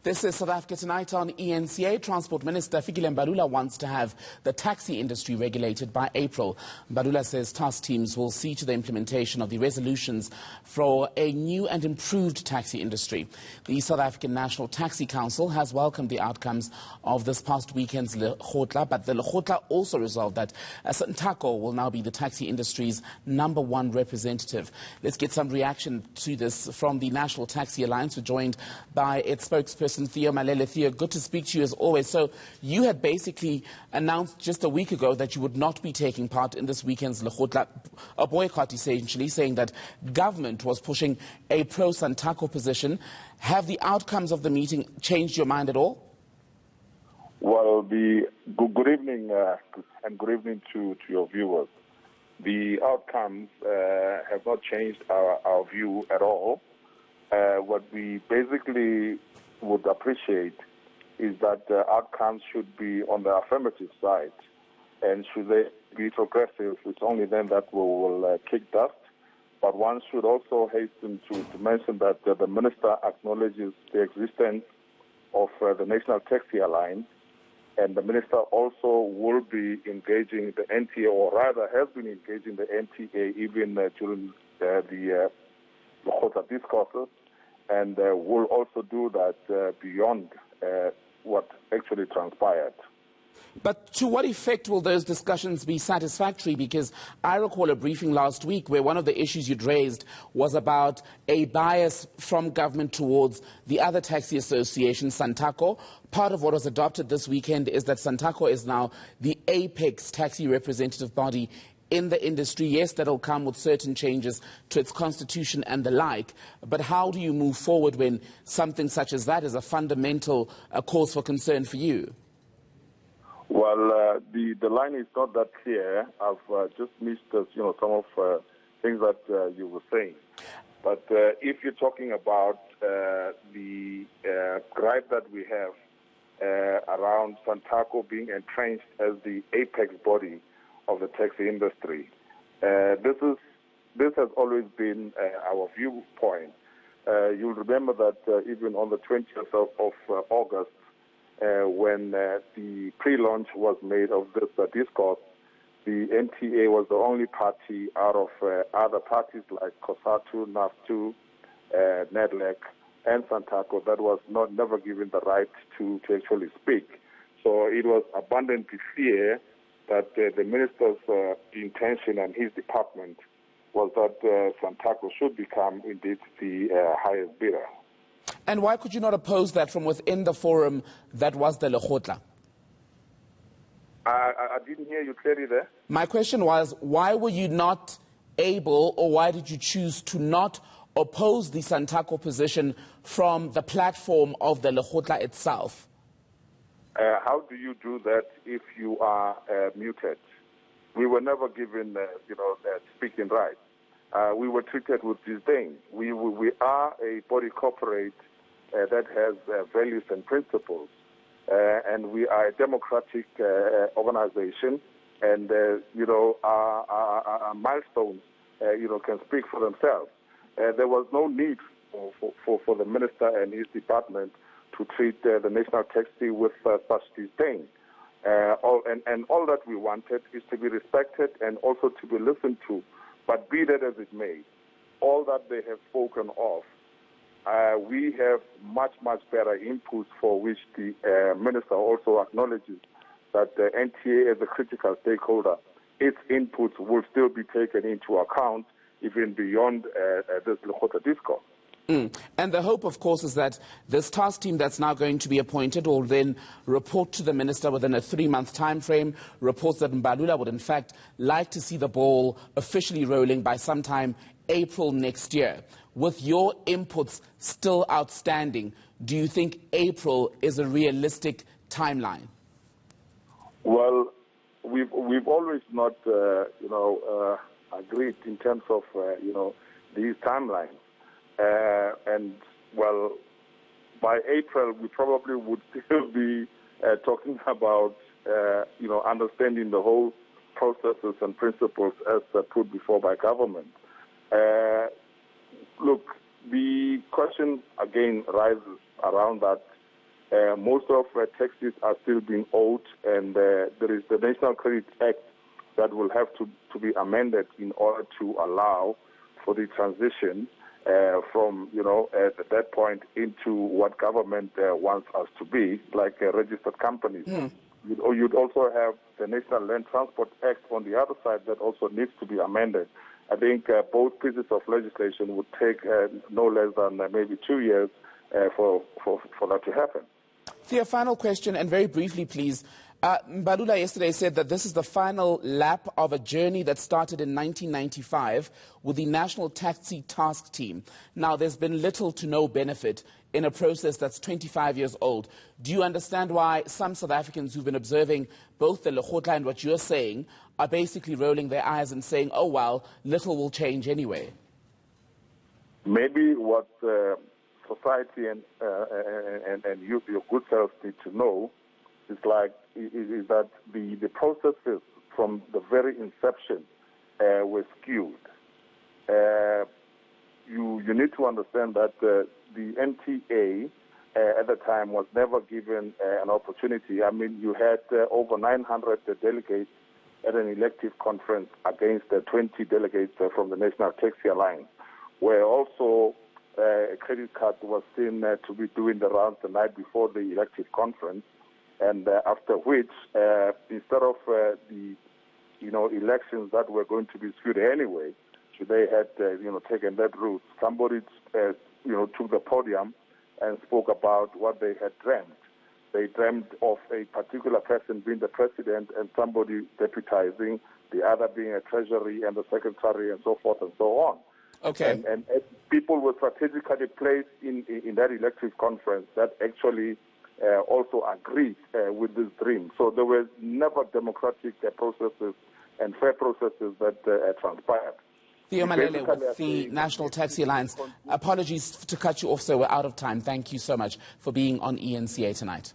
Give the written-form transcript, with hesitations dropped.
This is South Africa Tonight on eNCA. Transport Minister Fikile Mbalula wants to have the taxi industry regulated by April. Mbalula says task teams will see to the implementation of the resolutions for a new and improved taxi industry. The South African National Taxi Council has welcomed the outcomes of this past weekend's Lekgotla, but the Lekgotla also resolved that SANTACO will now be the taxi industry's #1 representative. Let's get some reaction to this from the National Taxi Alliance. We're joined by its spokesperson, Theo, Malele. Theo, good to speak to you as always. So you had basically announced just a week ago that you would not be taking part in this weekend's Lekgotla, a boycott essentially, saying that government was pushing a pro-SANTACO position. Have the outcomes of the meeting changed your mind at all? Well, good evening and good evening to your viewers. The outcomes have not changed our view at all. What we basically would appreciate is that the outcomes should be on the affirmative side, and should they be progressive, it's only then that we will kick dust. But one should also hasten to mention that the Minister acknowledges the existence of the National Taxi Alliance, and the Minister also will be engaging the NTA, or rather has been engaging the NTA even during the Lekgotla discourses, and will also do that beyond what actually transpired. But to what effect will those discussions be satisfactory? Because I recall a briefing last week where one of the issues you'd raised was about a bias from government towards the other taxi association, SANTACO. Part of what was adopted this weekend is that SANTACO is now the apex taxi representative body in the industry. Yes, that will come with certain changes to its constitution and the like, but how do you move forward when something such as that is a fundamental cause for concern for you? Well, the line is not that clear. I've just missed some of things that you were saying. But if you're talking about the gripe that we have around SANTACO being entrenched as the apex body of the taxi industry, this has always been our viewpoint. You'll remember that even on the 20th of August, when the pre-launch was made of this discourse, the NTA was the only party out of other parties like COSATU, NAFTU, NEDLEC, and SANTACO that was never given the right to actually speak. So it was abundantly clear that the minister's intention and his department was that SANTACO should become indeed the highest bidder. And why could you not oppose that from within the forum that was the Lekgotla? I didn't hear you clearly there. My question was, why were you not able, or why did you choose to not oppose the SANTACO position from the platform of the Lekgotla itself? How do you do that if you are muted? We were never given, speaking rights. We were treated with disdain. We are a body corporate that has values and principles, and we are a democratic organization, and our milestones can speak for themselves. There was no need for the minister and his department to treat the national taxi with such disdain. All that we wanted is to be respected and also to be listened to. But be that as it may, all that they have spoken of, we have much, much better inputs for which the minister also acknowledges that the NTA as a critical stakeholder, its inputs will still be taken into account even beyond this Lekgotla discourse. And the hope, of course, is that this task team that's now going to be appointed will then report to the minister within a 3-month time frame. Reports that Mbalula would, in fact, like to see the ball officially rolling by sometime April next year. With your inputs still outstanding, do you think April is a realistic timeline? Well, we've always not, agreed in terms of, these timelines. And, well, by April, we probably would still be talking about, understanding the whole processes and principles as put before by government. Look, the question again rises around that Most of taxes are still being owed, and there is the National Credit Act that will have to be amended in order to allow for the transition from, at that point into what government wants us to be, like registered companies. You'd also have the National Land Transport Act on the other side that also needs to be amended. I think both pieces of legislation would take no less than maybe 2 years for that to happen. Theo, final question, and very briefly, please. Mbalula yesterday said that this is the final lap of a journey that started in 1995 with the National Taxi Task Team. Now, there's been little to no benefit in a process that's 25 years old. Do you understand why some South Africans who've been observing both the Lekgotla and what you're saying are basically rolling their eyes and saying, oh, well, little will change anyway? Maybe what society and you, your good self, need to know is that the processes from the very inception were skewed. You need to understand that the NTA at the time was never given an opportunity. I mean, you had over 900 delegates at an elective conference against 20 delegates from the National Taxi Alliance, where also a credit card was seen to be doing the rounds the night before the elective conference, and after which, instead of the elections that were going to be skewed anyway, they had taken that route. Somebody took the podium and spoke about what they had dreamt. They dreamt of a particular person being the president and somebody deputizing, the other being a treasury and the secretary and so forth and so on. Okay. And people were strategically placed in that elective conference that actually also agreed with this dream. So there were never democratic processes and fair processes that transpired. Theo Malele with the National Taxi Alliance. Apologies to cut you off, sir. We're out of time. Thank you so much for being on eNCA tonight.